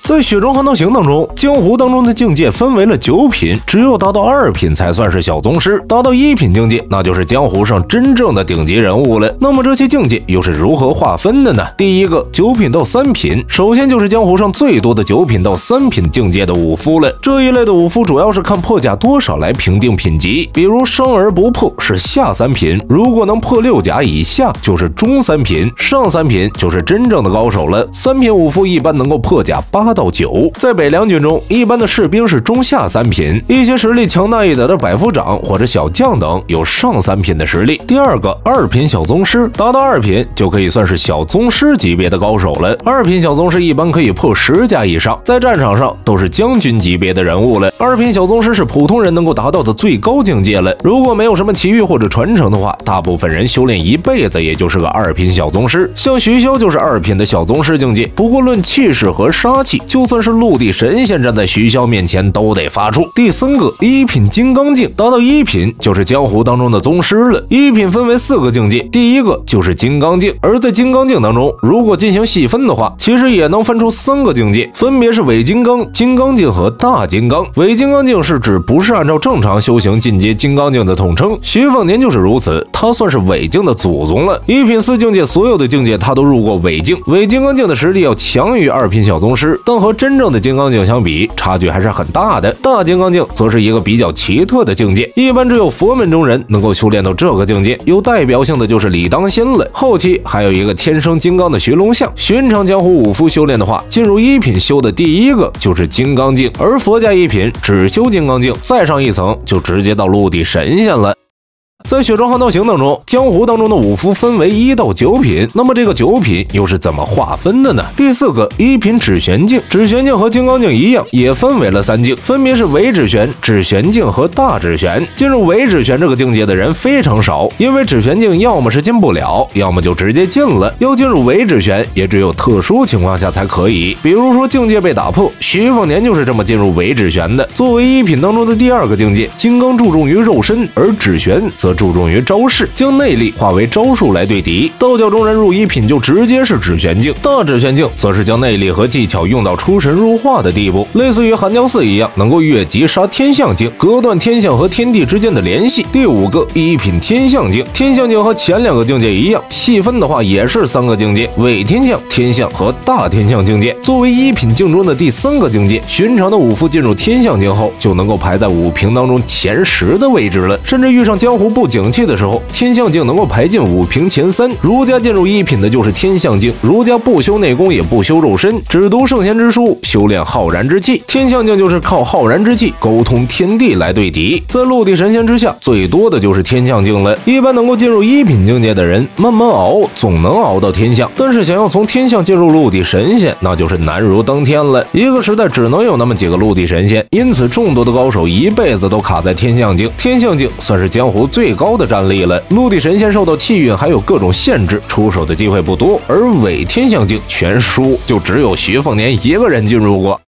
在《雪中悍刀行》当中，江湖当中的境界分为了9品，只有达到2品才算是小宗师，达到1品境界，那就是江湖上真正的顶级人物了。那么这些境界又是如何划分的呢？第一个9品到3品，首先就是江湖上最多的9品到3品境界的武夫了。这一类的武夫主要是看破甲多少来评定品级，比如生而不破是下3品，如果能破6甲以下就是中3品，上3品就是真正的高手了。3品武夫一般能够破甲8到9，在北凉军中，一般的士兵是中下3品，一些实力强大一点的百夫长或者小将等有上3品的实力。第二个2品小宗师，达到2品就可以算是小宗师级别的高手了。2品小宗师一般可以破10甲以上，在战场上都是将军级别的人物了。2品小宗师是普通人能够达到的最高境界了。如果没有什么奇遇或者传承的话，大部分人修炼一辈子也就是个2品小宗师。像徐骁就是2品的小宗师境界，不过论气势和杀气，就算是陆地神仙站在徐骁面前都得发怵。第三个1品金刚镜，达到1品就是江湖当中的宗师了。1品分为4个境界，第一个就是金刚镜，而在金刚镜当中，如果进行细分的话，其实也能分出3个境界，分别是伪金刚、金刚镜和大金刚。伪金刚镜是指不是按照正常修行进阶金刚镜的统称，徐凤年就是如此，他算是伪镜的祖宗了。1品4境界所有的境界他都入过伪镜，伪金刚镜的实力要强于2品小宗师，但和真正的金刚镜相比，差距还是很大的。大金刚镜则是一个比较奇特的境界，一般只有佛门中人能够修炼到这个境界，有代表性的就是李当先了。后期还有一个天生金刚的徐龙象。寻常江湖武夫修炼的话，进入1品修的第一个就是金刚镜，而佛家1品只修金刚镜，再上一层就直接到陆地神仙了。在《雪中悍刀行》当中，江湖当中的武夫分为1到9品，那么这个9品又是怎么划分的呢？第4个1品指玄镜，指玄镜和金刚镜一样，也分为了3境，分别是伪指玄、指玄镜和大指玄。进入伪指玄这个境界的人非常少，因为指玄镜要么是进不了，要么就直接进了。要进入伪指玄，也只有特殊情况下才可以，比如说境界被打破，徐凤年就是这么进入伪指玄的。作为1品当中的第2个境界，金刚注重于肉身，而指玄则注重于招式，将内力化为招数来对敌。道教中人入1品就直接是指玄镜，大指玄镜则是将内力和技巧用到出神入化的地步，类似于寒江寺一样，能够越级杀天象镜，隔断天象和天地之间的联系。第5个1品天象镜，天象镜和前2个境界一样，细分的话也是3个境界，伪天象、天象和大天象境界。作为1品镜中的第3个境界，寻常的武夫进入天象镜后，就能够排在武平当中前10的位置了，甚至遇上江湖不景气的时候，天象镜能够排进武平前3。儒家进入1品的就是天象镜，儒家不修内功也不修肉身，只读圣贤之书，修炼浩然之气。天象镜就是靠浩然之气沟通天地来对敌，在陆地神仙之下，最多的就是天象镜了。一般能够进入1品境界的人，慢慢熬总能熬到天象，但是想要从天象进入陆地神仙，那就是难如登天了。一个时代只能有那么几个陆地神仙，因此众多的高手一辈子都卡在天象镜。天象镜算是江湖最高的战力了，陆地神仙受到气运还有各种限制，出手的机会不多，而伪天象镜全输，就只有徐凤年一个人进入过。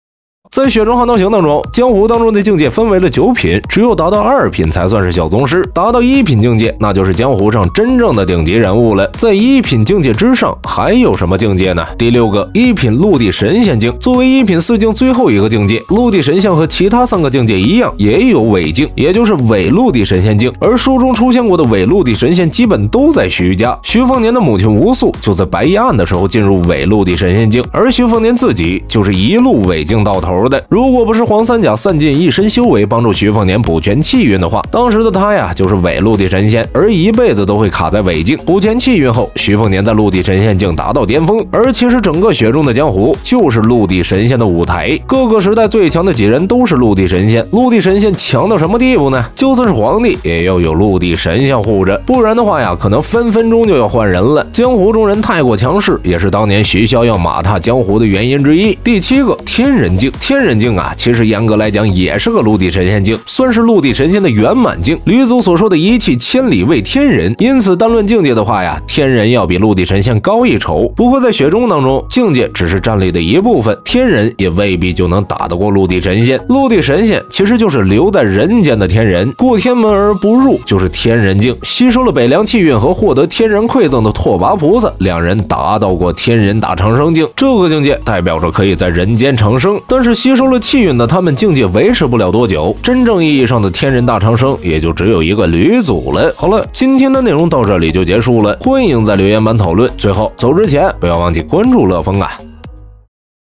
在《雪中悍刀行》当中，江湖当中的境界分为了9品，只有达到2品才算是小宗师，达到1品境界，那就是江湖上真正的顶级人物了。在1品境界之上，还有什么境界呢？第6个1品陆地神仙境，作为1品4境最后一个境界，陆地神仙和其他3个境界一样，也有伪境，也就是伪陆地神仙境。而书中出现过的伪陆地神仙基本都在徐家，徐凤年的母亲吴素就在白衣案的时候进入伪陆地神仙境，而徐凤年自己就是一路伪境到头的。如果不是黄三甲散尽一身修为帮助徐凤年补全气运的话，当时的他呀就是伪陆地神仙，而一辈子都会卡在伪境。补全气运后，徐凤年在陆地神仙境达到巅峰，而其实整个雪中的江湖就是陆地神仙的舞台，各个时代最强的几人都是陆地神仙。陆地神仙强到什么地步呢？就算是皇帝也要有陆地神仙护着，不然的话呀，可能分分钟就要换人了。江湖中人太过强势，也是当年徐骁要马踏江湖的原因之一。第7个天人境，天人境啊，其实严格来讲也是个陆地神仙境，算是陆地神仙的圆满境。吕祖所说的一气千里为天人，因此单论境界的话呀，天人要比陆地神仙高一筹。不过在雪中当中，境界只是战力的一部分，天人也未必就能打得过陆地神仙。陆地神仙其实就是留在人间的天人，过天门而不入就是天人境。吸收了北凉气运和获得天人馈赠的拓跋菩萨，两人达到过天人大长生境。这个境界代表着可以在人间长生，但是吸收了气运的他们境界维持不了多久，真正意义上的天人大长生也就只有一个吕祖了。好了，今天的内容到这里就结束了，欢迎在留言板讨论。最后走之前不要忘记关注乐风啊。